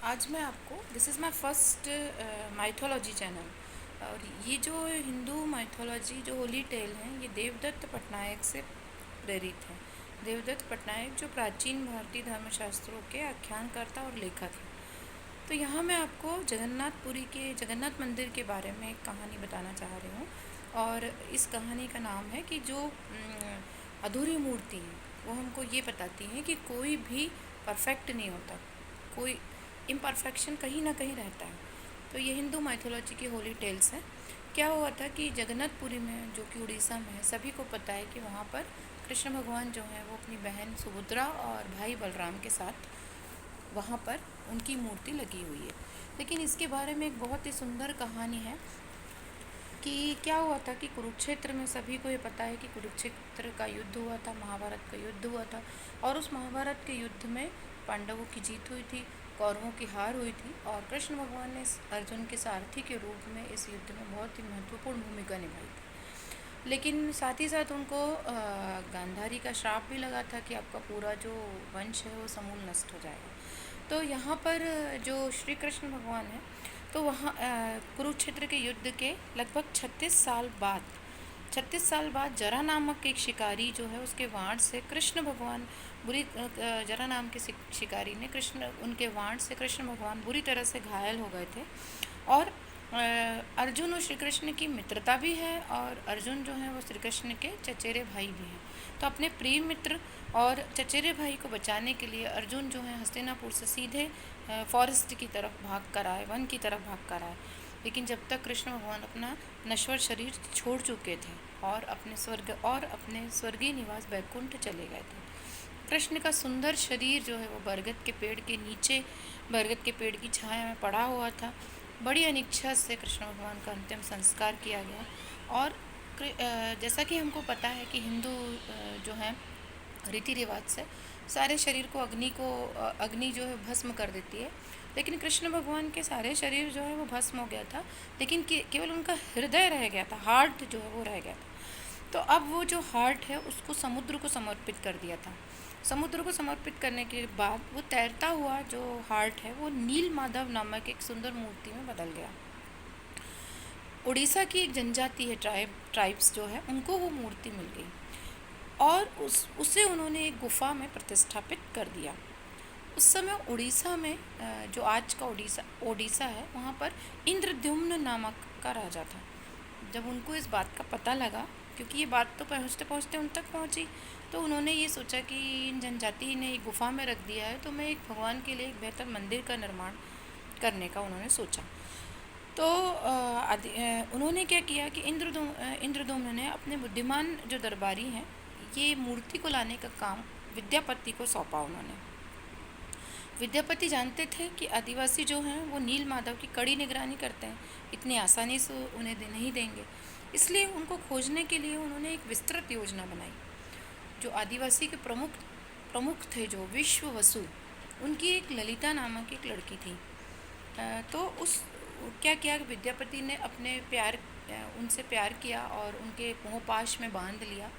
आज मैं आपको this is my first mythology channel. और ये जो हिंदू माइथोलॉजी जो होली टेल हैं ये देवदत्त पटनायक से प्रेरित है। देवदत्त पटनायक जो प्राचीन भारतीय धर्मशास्त्रों के आख्यानकर्ता और लेखक हैं। तो यहाँ मैं आपको जगन्नाथपुरी के जगन्नाथ मंदिर के बारे में एक कहानी बताना चाह रही हूँ। और इस कहानी का नाम है कि जो अधूरी मूर्ति है वो हमको ये बताती है कि कोई भी परफेक्ट नहीं होता, कोई इम्परफेक्शन कहीं ना कहीं रहता है। तो ये हिंदू माइथोलॉजी की होली टेल्स हैं। क्या हुआ था कि जगन्नाथपुरी में, जो कि उड़ीसा में है, सभी को पता है कि वहाँ पर कृष्ण भगवान जो हैं वो अपनी बहन सुभद्रा और भाई बलराम के साथ वहाँ पर उनकी मूर्ति लगी हुई है। लेकिन इसके बारे में एक बहुत ही सुंदर कहानी है कि क्या हुआ था कि कुरुक्षेत्र में, सभी को ये पता है कि कुरुक्षेत्र का युद्ध हुआ था, महाभारत का युद्ध हुआ था। और उस महाभारत के युद्ध में पांडवों की जीत हुई थी, कौरवों की हार हुई थी। और कृष्ण भगवान ने अर्जुन के सारथी के रूप में इस युद्ध में बहुत ही महत्वपूर्ण भूमिका निभाई थी। लेकिन साथ ही साथ उनको गांधारी का श्राप भी लगा था कि आपका पूरा जो वंश है वो समूल नष्ट हो जाएगा। तो यहाँ पर जो श्री कृष्ण भगवान है, तो वहाँ कुरुक्षेत्र के युद्ध के लगभग 36 साल बाद जरा नामक एक शिकारी जो है उसके वाण से कृष्ण भगवान जरा नाम के शिकारी ने उनके वाण से कृष्ण भगवान बुरी तरह से घायल हो गए थे। और अर्जुन और श्री कृष्ण की मित्रता भी है, और अर्जुन जो है वो श्री कृष्ण के चचेरे भाई भी हैं। तो अपने प्रिय मित्र और चचेरे भाई को बचाने के लिए अर्जुन जो है हस्तिनापुर से सीधे फॉरेस्ट की तरफ भाग कर आए, वन की तरफ भाग कर आए। लेकिन जब तक कृष्ण भगवान अपना नश्वर शरीर छोड़ चुके थे और अपने स्वर्गीय निवास बैकुंठ चले गए थे। कृष्ण का सुंदर शरीर जो है वो बरगद के पेड़ के नीचे, बरगद के पेड़ की छाया में पड़ा हुआ था। बड़ी अनिच्छा से कृष्ण भगवान का अंतिम संस्कार किया गया। और जैसा कि हमको पता है कि हिंदू जो है रीति रिवाज से सारे शरीर को अग्नि जो है भस्म कर देती है। लेकिन कृष्ण भगवान के सारे शरीर जो है वो भस्म हो गया था, लेकिन केवल उनका हृदय रह गया था, हार्ट जो है वो रह गया था। तो अब वो जो हार्ट है उसको समुद्र को समर्पित कर दिया था। समुद्र को समर्पित करने के बाद वो तैरता हुआ जो हार्ट है वो नील माधव नामक एक सुंदर मूर्ति में बदल गया। उड़ीसा की एक जनजाति है, ट्राइब्स जो है, उनको वो मूर्ति मिल गई और उसे उन्होंने एक गुफा में प्रतिष्ठापित कर दिया। उस समय उड़ीसा में, जो आज का ओडिशा है, वहाँ पर इंद्रद्युम्न नामक का राजा था। जब उनको इस बात का पता लगा, क्योंकि ये बात तो पहुँचते पहुँचते उन तक पहुँची, तो उन्होंने ये सोचा कि इन जनजाति ने एक गुफा में रख दिया है, तो मैं एक भगवान के लिए एक बेहतर मंदिर का निर्माण करने का उन्होंने सोचा। तो उन्होंने क्या किया कि इंद्रदुम्न ने अपने बुद्धिमान जो दरबारी हैं, ये मूर्ति को लाने का काम विद्यापति को सौंपा उन्होंने। विद्यापति जानते थे कि आदिवासी जो हैं वो नील माधव की कड़ी निगरानी करते हैं, इतनी आसानी से उन्हें नहीं देंगे। इसलिए उनको खोजने के लिए उन्होंने एक विस्तृत योजना बनाई। जो आदिवासी के प्रमुख प्रमुख थे, जो विश्व वसु, उनकी एक ललिता नामक एक लड़की थी। तो उस क्या किया, विद्यापति ने उनसे प्यार किया और उनके मोहपाश में बांध लिया।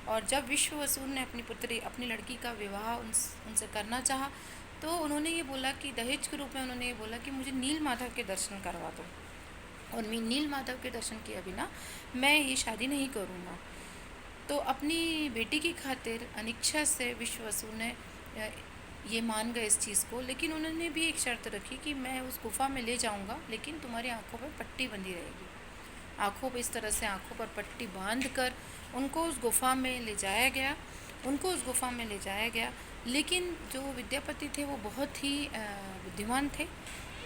और जब विश्व वसु ने अपनी लड़की का विवाह उनसे करना चाहा, तो उन्होंने ये बोला कि दहेज के रूप में उन्होंने ये बोला कि मुझे नील माधव के दर्शन करवा दो, और मैं नील माधव के दर्शन किए बिना मैं ये शादी नहीं करूँगा। तो अपनी बेटी की खातिर अनिच्छा से विश्व वसु ने ये मान गए इस चीज़ को। लेकिन उन्होंने भी एक शर्त रखी कि मैं उस गुफा में ले जाऊंगा, लेकिन तुम्हारी आंखों पर पट्टी बंधी रहेगी। आंखों पर इस तरह से आंखों पर पट्टी बांध कर उनको उस गुफा में ले जाया गया। लेकिन जो विद्यापति थे वो बहुत ही बुद्धिमान थे,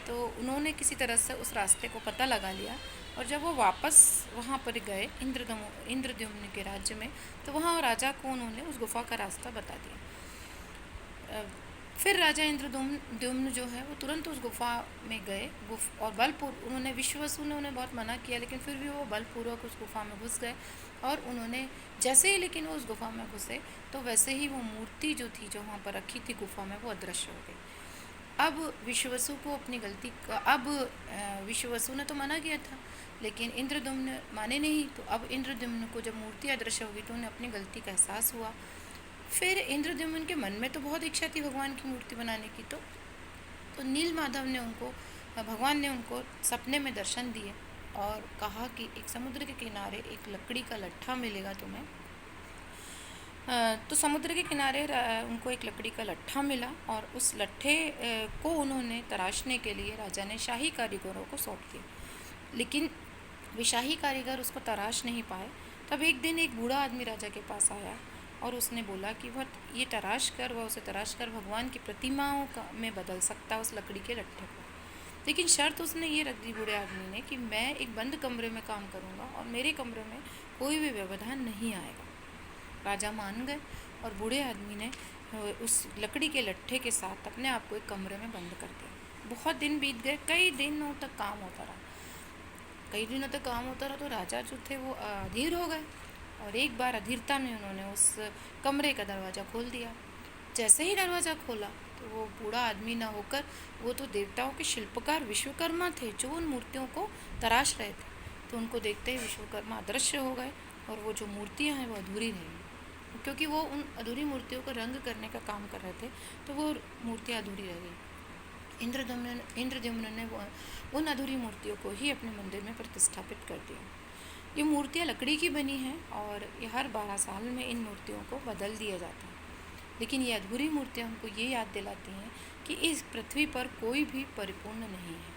तो उन्होंने किसी तरह से उस रास्ते को पता लगा लिया। और जब वो वापस वहाँ पर गए इंद्रद्युम्न के राज्य में, तो वहाँ राजा को उन्होंने उस गुफा का रास्ता बता दिया। फिर राजा इंद्रद्युम्न जो है वो तुरंत उस गुफा में गए, और उन्होंने विश्ववसु ने उन्हें बहुत मना किया, लेकिन फिर भी वो बलपूर्वक उस गुफा में घुस गए। और उन्होंने जैसे ही लेकिन वो उस गुफा में घुसे, तो वैसे ही वो मूर्ति जो थी, जो वहाँ पर रखी थी गुफा में, वो अदृश्य हो गई। अब विश्ववसु ने तो मना किया था, लेकिन इंद्रद्युम्न माने नहीं। तो अब इंद्रद्युम्न को जब मूर्ति अदृश्य हो गई, तो उन्हें अपनी गलती का एहसास हुआ। फिर इंद्रद्युम्न के मन में तो बहुत इच्छा थी भगवान की मूर्ति बनाने की, तो तो नील माधव ने उनको भगवान ने उनको सपने में दर्शन दिए और कहा कि एक समुद्र के किनारे एक लकड़ी का लट्ठा मिलेगा तुम्हें। तो समुद्र के किनारे उनको एक लकड़ी का लट्ठा मिला और उस लट्ठे को उन्होंने तराशने के लिए राजा ने शाही कारीगरों को सौंप दिया। लेकिन वे शाही कारीगर उसको तराश नहीं पाए। तब एक दिन एक बूढ़ा आदमी राजा के पास आया और उसने बोला कि वह उसे तराश कर भगवान की प्रतिमाओं का में बदल सकता उस लकड़ी के लट्ठे को। लेकिन शर्त उसने ये रख दी बूढ़े आदमी ने कि मैं एक बंद कमरे में काम करूँगा और मेरे कमरे में कोई भी व्यवधान नहीं आएगा। राजा मान गए और बूढ़े आदमी ने उस लकड़ी के लट्ठे के साथ अपने आप को एक कमरे में बंद कर दिया। बहुत दिन बीत गए, कई दिनों तक काम होता रहा तो राजा जो थे वो अधीर हो गए और एक बार अधीरता में उन्होंने उस कमरे का दरवाज़ा खोल दिया। जैसे ही दरवाज़ा खोला तो वो बूढ़ा आदमी ना होकर वो तो देवताओं के शिल्पकार विश्वकर्मा थे जो उन मूर्तियों को तराश रहे थे। तो उनको देखते ही विश्वकर्मा अदृश्य हो गए और वो जो मूर्तियाँ हैं वो अधूरी रही, क्योंकि वो उन अधूरी मूर्तियों को रंग करने का काम कर रहे थे, तो वो मूर्तियाँ अधूरी रह गई। इंद्रद्युम्न ने वो उन अधूरी मूर्तियों को ही अपने मंदिर में प्रतिस्थापित कर दिया। ये मूर्तियाँ लकड़ी की बनी हैं और ये हर 12 साल में इन मूर्तियों को बदल दिया जाता है। लेकिन ये अधूरी मूर्तियाँ हमको ये याद दिलाती हैं कि इस पृथ्वी पर कोई भी परिपूर्ण नहीं है।